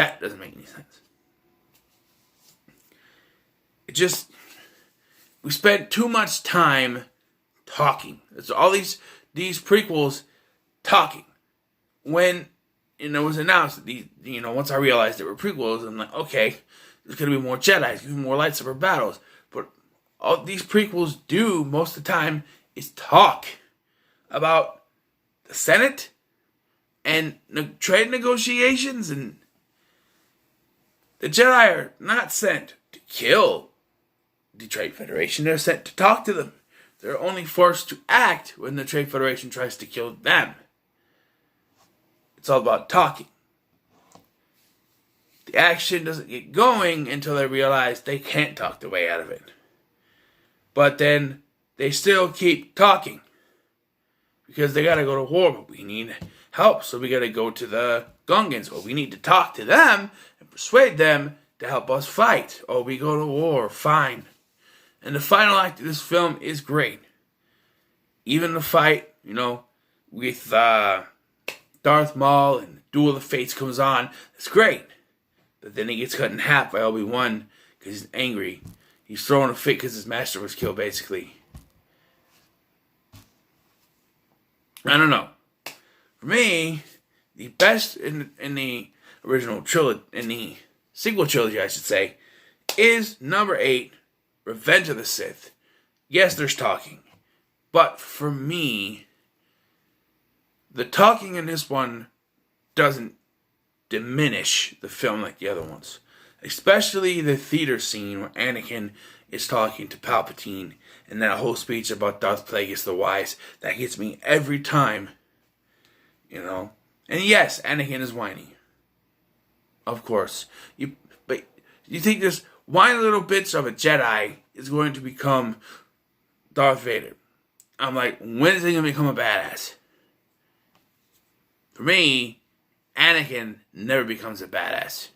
That doesn't make any sense. It just, we spent too much time talking. It's all these prequels talking. When, it was announced that once I realized they were prequels, I'm like, okay, there's going to be more Jedi, there's going to be more lightsaber battles. But all these prequels do most of the time is talk about the Senate and trade negotiations, and the Jedi are not sent to kill the Trade Federation. They're sent to talk to them. They're only forced to act when the Trade Federation tries to kill them. It's all about talking. The action doesn't get going until they realize they can't talk their way out of it. But then they still keep talking. Because they gotta go to war, but we need help. So we gotta go to the Gungans. Well, we need to talk to them and persuade them to help us fight. Oh, we go to war. Fine. And the final act of this film is great. Even the fight, with Darth Maul and Duel of the Fates comes on. It's great. But then he gets cut in half by Obi-Wan because he's angry. He's throwing a fit because his master was killed, basically. I don't know. For me, the best in the original trilogy, in the sequel trilogy, I should say, is number 8, Revenge of the Sith. Yes, there's talking. But for me, the talking in this one doesn't diminish the film like the other ones. Especially the theater scene where Anakin is talking to Palpatine and that whole speech about Darth Plagueis the Wise. That gets me every time. And yes, Anakin is whiny. Of course. But you think this whiny little bitch of a Jedi is going to become Darth Vader? I'm like, when is he going to become a badass? For me, Anakin never becomes a badass.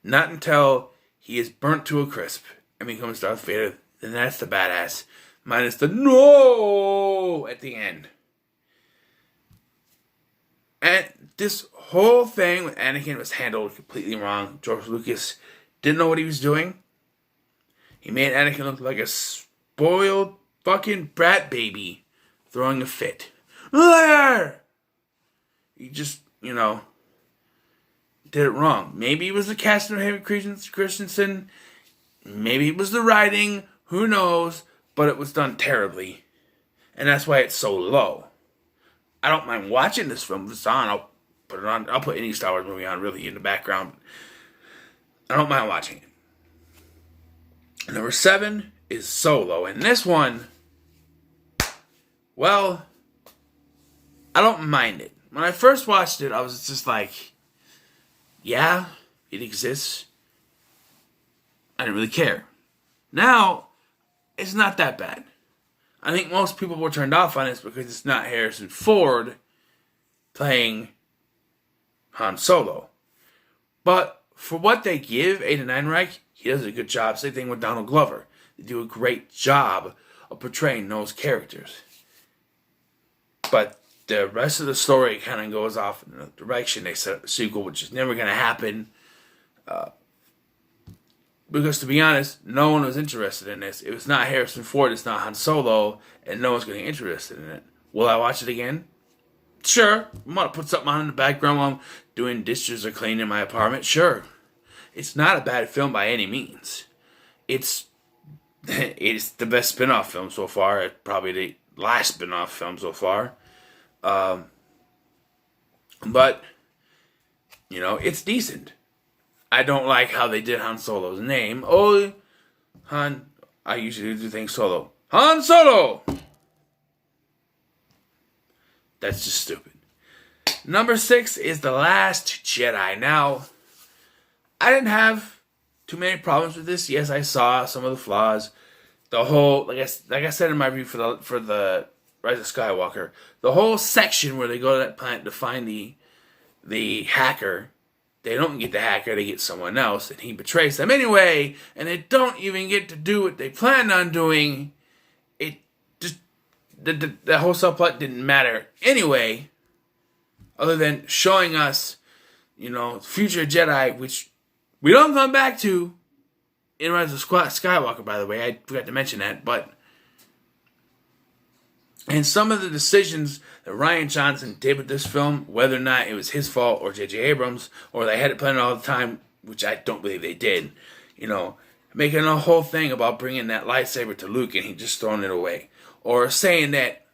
Not until he is burnt to a crisp and becomes Darth Vader. Then that's the badass. Minus the no at the end. And this whole thing with Anakin was handled completely wrong. George Lucas didn't know what he was doing. He made Anakin look like a spoiled fucking brat baby throwing a fit. There! He just, did it wrong. Maybe it was the casting of Hayden Christensen. Maybe it was the writing. Who knows? But it was done terribly. And that's why it's so low. I don't mind watching this film. If it's on, I'll put it on. I'll put any Star Wars movie on, really, in the background. I don't mind watching it. Number 7 is Solo. And this one, well, I don't mind it. When I first watched it, I was just like, yeah, it exists. I didn't really care. Now, it's not that bad. I think most people were turned off on this because it's not Harrison Ford playing Han Solo. But for what they give Aiden Einreich, he does a good job. Same thing with Donald Glover. They do a great job of portraying those characters. But the rest of the story kind of goes off in the direction they set up the sequel, which is never going to happen. Because to be honest, no one was interested in this. If it's not Harrison Ford, it's not Han Solo, and no one's going to be interested in it. Will I watch it again? Sure. I'm going to put something on in the background while I'm doing dishes or cleaning my apartment. Sure. It's not a bad film by any means. It's the best spin-off film so far. It's probably the last spin-off film so far. But, it's decent. I don't like how they did Han Solo's name. Oh, Han. I usually do things solo. Han Solo! That's just stupid. Number 6 is The Last Jedi. Now, I didn't have too many problems with this. Yes, I saw some of the flaws. The whole, like I said in my review for the Rise of Skywalker, the whole section where they go to that planet to find the hacker. They don't get the hacker, they get someone else, and he betrays them anyway, and they don't even get to do what they planned on doing. It just, the whole subplot didn't matter anyway, other than showing us future Jedi, which we don't come back to in Rise of Skywalker, by the way. I forgot to mention that. And some of the decisions that Rian Johnson did with this film, whether or not it was his fault or J.J. Abrams, or they had it planned all the time, which I don't believe they did, making a whole thing about bringing that lightsaber to Luke and he just throwing it away. Or saying that,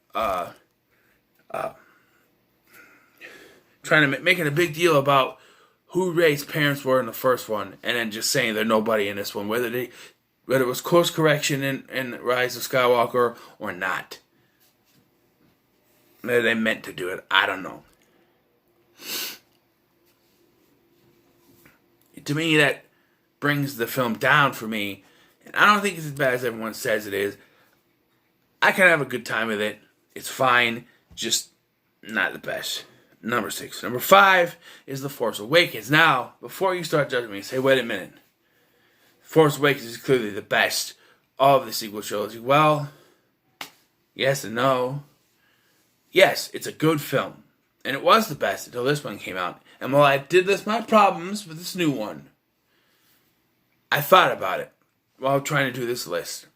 making a big deal about who Rey's parents were in the first one, and then just saying they're nobody in this one, whether it was course correction in Rise of Skywalker or not. Maybe they meant to do it. I don't know. To me, that brings the film down for me. And I don't think it's as bad as everyone says it is. I can have a good time with it. It's fine. Just not the best. Number 6. Number 5 is The Force Awakens. Now, before you start judging me, say, wait a minute. Force Awakens is clearly the best of the sequel trilogy. Well, yes and no. Yes, it's a good film. And it was the best until this one came out. And while I did list my problems with this new one, I thought about it while trying to do this list.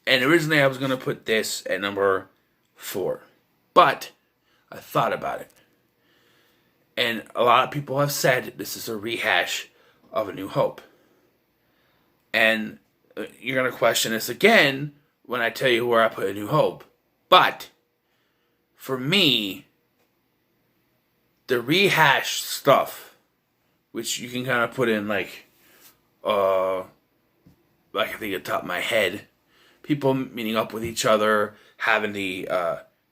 And originally I was going to put this at number 4. But I thought about it. And a lot of people have said this is a rehash of A New Hope. And you're going to question this again when I tell you where I put A New Hope. But for me, the rehash stuff, which you can kind of put in I think at the top of my head, people meeting up with each other, having the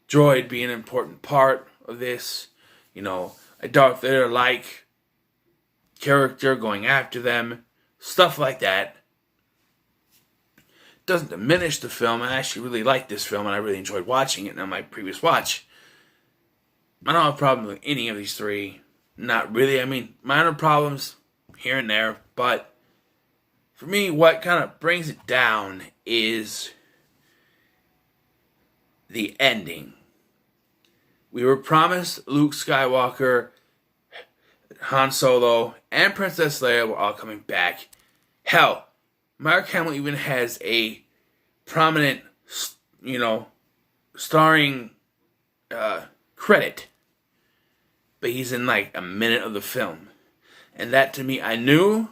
droid be an important part of this, a Darth Vader-like character going after them, stuff like that. Doesn't diminish the film. I actually really like this film, and I really enjoyed watching it on my previous watch. I don't have a problem with any of these three. Not really. I mean, minor problems here and there, but for me, what kind of brings it down is the ending. We were promised Luke Skywalker, Han Solo, and Princess Leia were all coming back. Hell, Mark Hamill even has a prominent, starring credit. But he's in a minute of the film. And that to me, I knew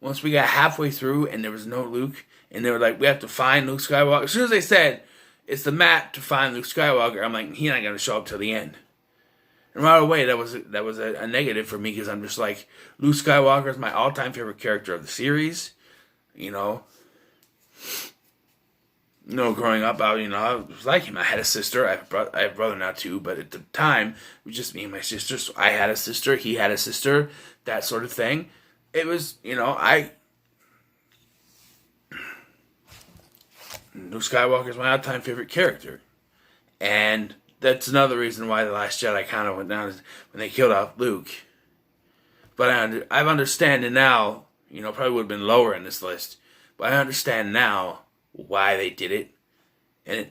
once we got halfway through and there was no Luke, and they were like, we have to find Luke Skywalker. As soon as they said, it's the map to find Luke Skywalker, I'm like, he's not going to show up till the end. And right away, that was a negative for me, because I'm just like, Luke Skywalker is my all-time favorite character of the series. Growing up, I was like him. I had a sister. I have a brother now too, but at the time, it was just me and my sister. So I had a sister. He had a sister. That sort of thing. It was, Luke Skywalker is my all-time favorite character. And that's another reason why The Last Jedi kind of went down, when they killed off Luke. But I've understanding now, probably would have been lower in this list, but I understand now why they did it. And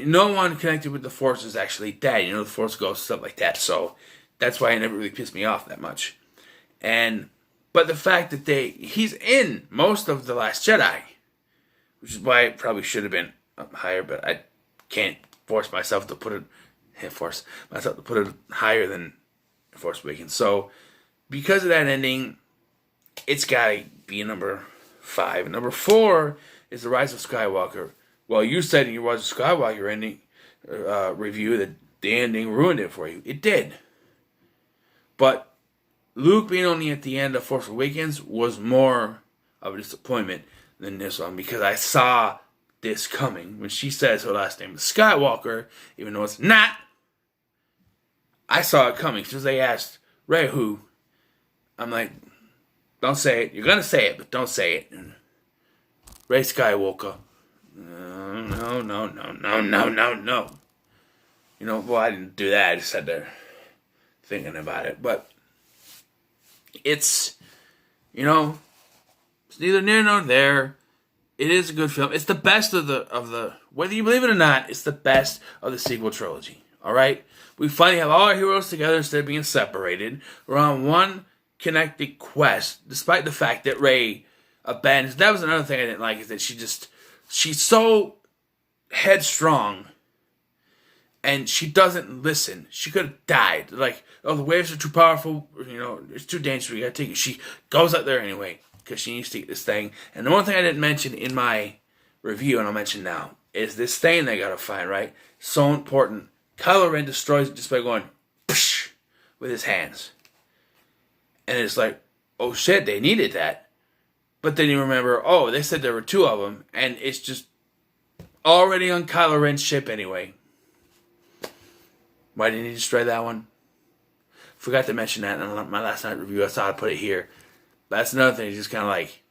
no one connected with the Force is actually dead. The Force ghosts, stuff like that. So that's why it never really pissed me off that much. But the fact that he's in most of The Last Jedi, which is why it probably should have been up higher, but I can't force myself to put it higher than Force Awakens. So because of that ending, it's gotta be number 5. Number 4 is The Rise of Skywalker. Well, you said in your Rise of Skywalker ending review that the ending ruined it for you. It did. But Luke being only at the end of Force Awakens was more of a disappointment than this one, because I saw this coming. When she says her last name is Skywalker, even though it's not, I saw it coming. As soon as they asked Rey who, I'm like, don't say it. You're going to say it, but don't say it. Rey Skywalker. No. Well, I didn't do that. I just sat there thinking about it. But it's neither near nor there. It is a good film. It's the best of the whether you believe it or not, it's the best of the sequel trilogy. Alright? We finally have all our heroes together instead of being separated. We're on one connected quest, despite the fact that Rey abandons. That was another thing I didn't like, is that she's so headstrong and she doesn't listen. She could have died. Like, oh, the waves are too powerful, it's too dangerous, we gotta take it. She goes out there anyway, because she needs to get this thing. And the one thing I didn't mention in my review, and I'll mention now, is this thing they gotta find, right? So important. Kylo Ren destroys it just by going psh, with his hands. And it's like, oh shit, they needed that. But then you remember, oh, they said there were two of them, and it's just already on Kylo Ren's ship anyway. Why didn't he destroy that one? Forgot to mention that in my last night review. I thought I'd put it here. But that's another thing. He's just kind of like,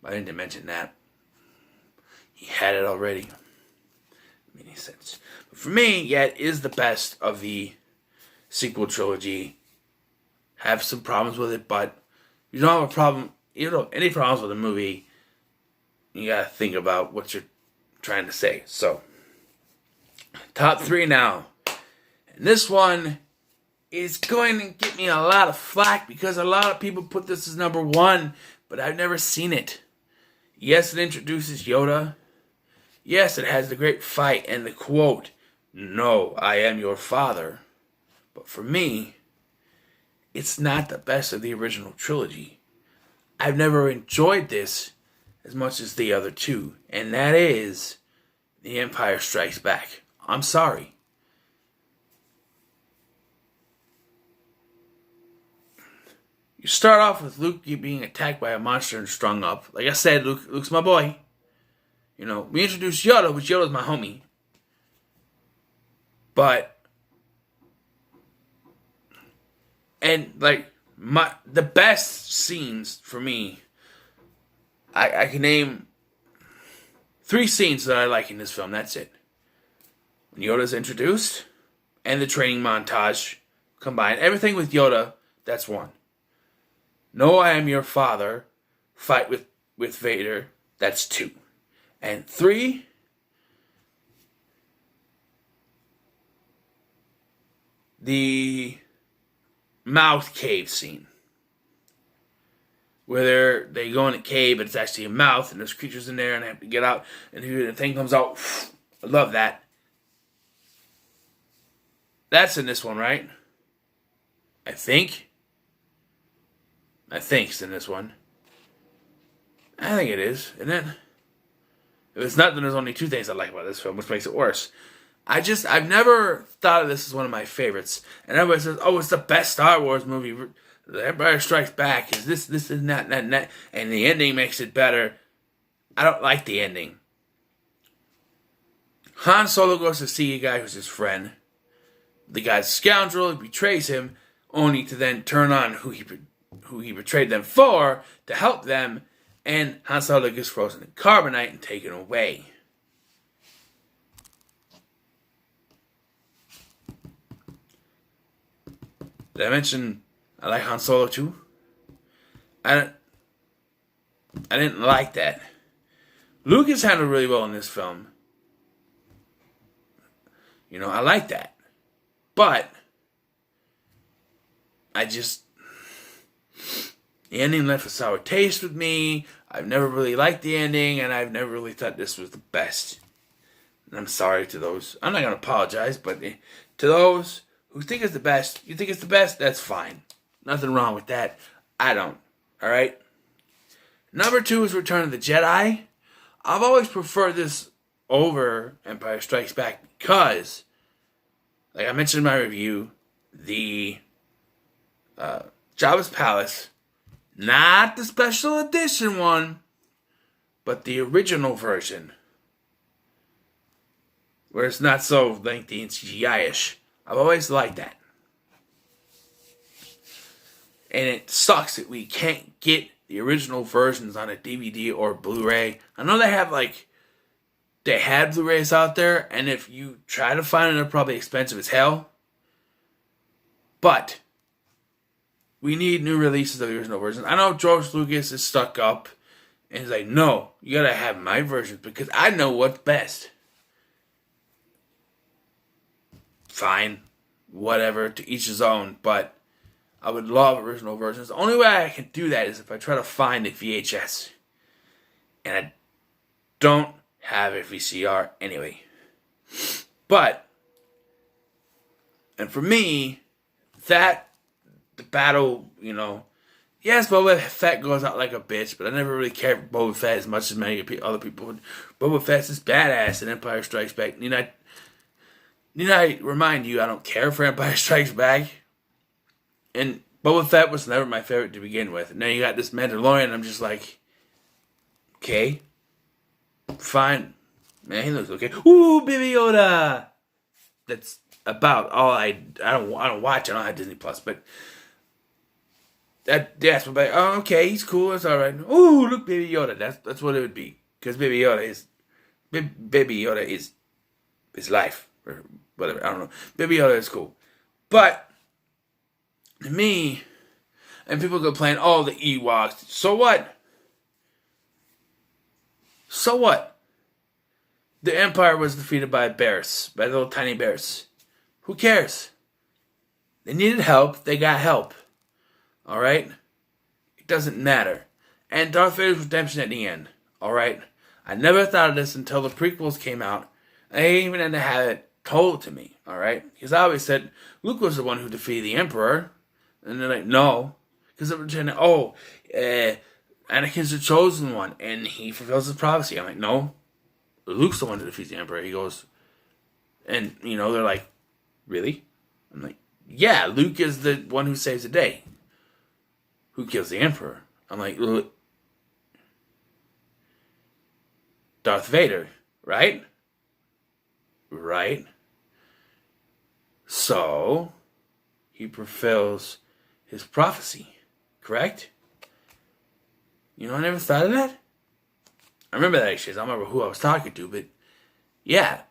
why didn't they mention that? He had it already. Doesn't make any sense. But for me, yeah, it is the best of the sequel trilogy. Have some problems with it, but you don't have a problem. You don't have any problems with the movie. You gotta think about what you're trying to say. So, top 3 now. And this one is going to get me a lot of flack because a lot of people put this as number 1, but I've never seen it. Yes, it introduces Yoda. Yes, it has the great fight and the quote, "No, I am your father." But for me, it's not the best of the original trilogy. I've never enjoyed this as much as the other two, and that is The Empire Strikes Back. I'm sorry. You start off with Luke being attacked by a monster and strung up. Like I said, Luke's my boy. We introduced Yoda, which Yoda's my homie. But, and like, the best scenes for me, I can name 3 scenes that I like in this film. That's it. When Yoda's introduced, and the training montage combined. Everything with Yoda, that's 1. No, I am your father. Fight with Vader. That's 2. And 3, the mouth cave scene. Where they go in a cave, but it's actually a mouth, and there's creatures in there, and they have to get out, and the thing comes out. I love that. That's in this one, right? I think it's in this one. I think it is, isn't it? If it's not, then there's only 2 things I like about this film, which makes it worse. I've never thought of this as one of my favorites. And everybody says, oh, it's the best Star Wars movie. The Empire Strikes Back is this and that, and that. And the ending makes it better. I don't like the ending. Han Solo goes to see a guy who's his friend. The guy's a scoundrel, he betrays him, only to then turn on who he betrayed them for to help them, and Han Solo gets frozen in carbonite and taken away. Did I mention I like Han Solo too? I didn't like that. Luke is handled really well in this film. I like that. But the ending left a sour taste with me. I've never really liked the ending, and I've never really thought this was the best. And I'm sorry to those. I'm not going to apologize, but to those who think it's the best, you think it's the best, that's fine. Nothing wrong with that. I don't. Alright? Number 2 is Return of the Jedi. I've always preferred this over Empire Strikes Back because, like I mentioned in my review, the Jabba's Palace, not the special edition one, but the original version, where it's not so lengthy and CGI-ish. I've always liked that. And it sucks that we can't get the original versions on a DVD or Blu-ray. I know they had Blu-rays out there, and if you try to find them, they're probably expensive as hell. But we need new releases of the original versions. I know George Lucas is stuck up, and he's like, no, you gotta have my versions because I know what's best. fine, whatever, to each his own, but I would love original versions. The only way I can do that is if I try to find a VHS. And I don't have a VCR anyway. But, and for me, the battle, yes, Boba Fett goes out like a bitch, but I never really cared for Boba Fett as much as many other people would. Boba Fett's is badass in Empire Strikes Back. Need I remind you, I don't care for Empire Strikes Back. And Boba Fett was never my favorite to begin with. And now you got this Mandalorian, and I'm just like, okay, fine. Man, he looks okay. Ooh, Baby Yoda! That's about all I don't watch. I don't have Disney Plus, but that's what. Oh, okay, he's cool. That's all right. Ooh, look, Baby Yoda. That's what it would be, because Baby Yoda is life or whatever. I don't know. Baby Yoda is cool, but to me, and people complain, oh, the Ewoks. So what? So what? The Empire was defeated by bears, by little tiny bears. Who cares? They needed help. They got help. Alright? It doesn't matter. And Darth Vader's redemption at the end. Alright? I never thought of this until the prequels came out. I even had to have it told to me. Alright? Because I always said Luke was the one who defeated the Emperor. And they're like, no. Because they were trying to, Anakin's the chosen one, and he fulfills his prophecy. I'm like, no. Luke's the one who defeats the Emperor. He goes, and, they're like, really? I'm like, yeah, Luke is the one who saves the day. Who kills the Emperor? I'm like, Darth Vader, right? Right? So, he fulfills his prophecy, correct? I never thought of that. I remember that actually. I don't remember who I was talking to, but yeah.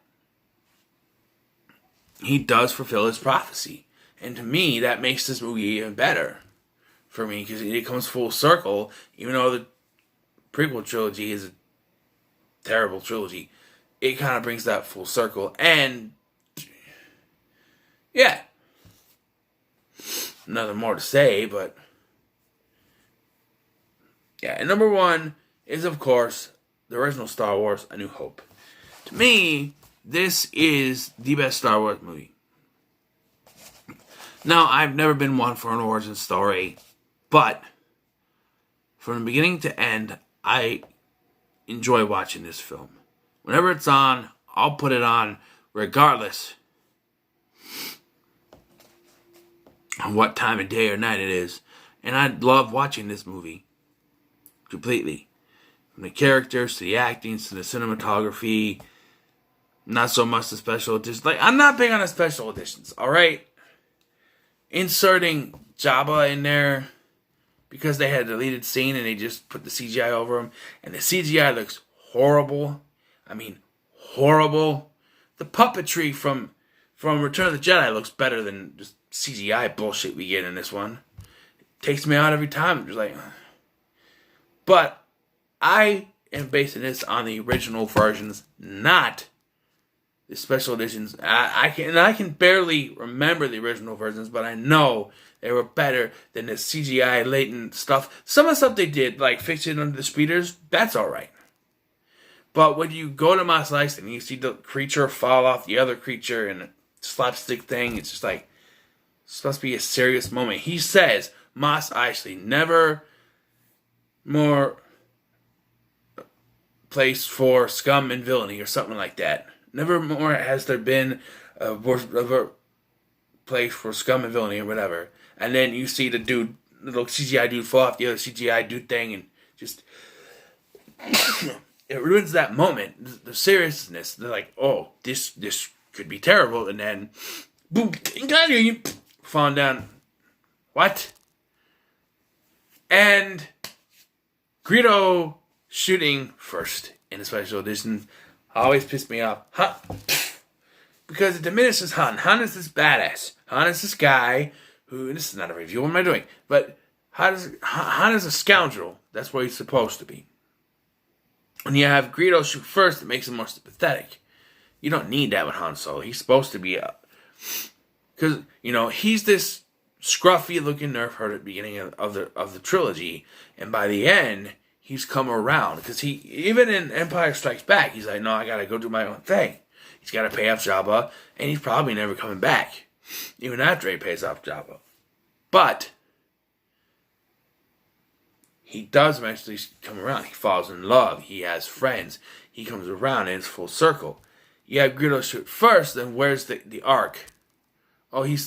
He does fulfill his prophecy. And to me, that makes this movie even better for me, because it comes full circle, even though the prequel trilogy is a terrible trilogy. It kind of brings that full circle. And yeah. Nothing more to say, but yeah, and number one is, of course, the original Star Wars, A New Hope. To me, this is the best Star Wars movie. Now, I've never been one for an origin story, but from the beginning to end, I enjoy watching this film. Whenever it's on, I'll put it on regardless of what time of day or night it is. And I love watching this movie. Completely. From the characters, to the acting, to the cinematography. Not so much the special editions. I'm not big on the special editions, alright? Inserting Jabba in there because they had a deleted scene and they just put the CGI over him. And the CGI looks horrible. I mean, horrible. The puppetry from Return of the Jedi looks better than just CGI bullshit we get in this one. It takes me out every time. I'm just like... But I am basing this on the original versions, not the special editions. I can barely remember the original versions, but I know they were better than the CGI latent stuff. Some of the stuff they did, like fixing under the speeders, that's alright. But when you go to Mos Eisley and you see the creature fall off the other creature and a slapstick thing, it's just like, it's supposed to be a serious moment. He says, Mos Eisley, never more place for scum and villainy or something like that. Never more has there been a place for scum and villainy or whatever. And then you see the little CGI dude fall off the other CGI dude thing and just... it ruins that moment. The seriousness. They're like, oh, this could be terrible. And then, boom, falling down. What? And Greedo shooting first in the special edition always pissed me off. Because it diminishes Han. Han is this badass. Han is this guy who, this is not a review, what am I doing? But Han is a scoundrel. That's what he's supposed to be. When you have Greedo shoot first, it makes him more sympathetic. You don't need that with Han Solo. He's supposed to be Because, he's this scruffy-looking nerf herder at the beginning of the trilogy, and by the end, he's come around. Because even in Empire Strikes Back, he's like, no, I gotta go do my own thing. He's gotta pay off Jabba, and he's probably never coming back, even after he pays off Jabba. But he does eventually come around. He falls in love. He has friends. He comes around, and it's full circle. You have Greedo shoot first, then where's the arc? Oh, he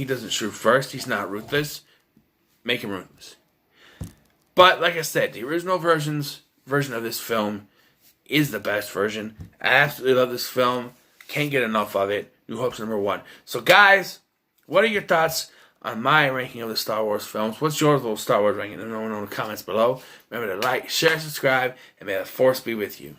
doesn't shoot first. He's not ruthless. Make him ruthless. But, like I said, the original version of this film is the best version. I absolutely love this film. Can't get enough of it. New Hope's #1. So, guys, what are your thoughts on my ranking of the Star Wars films? What's your little Star Wars ranking? Let me know in the comments below. Remember to like, share, subscribe, and may the Force be with you.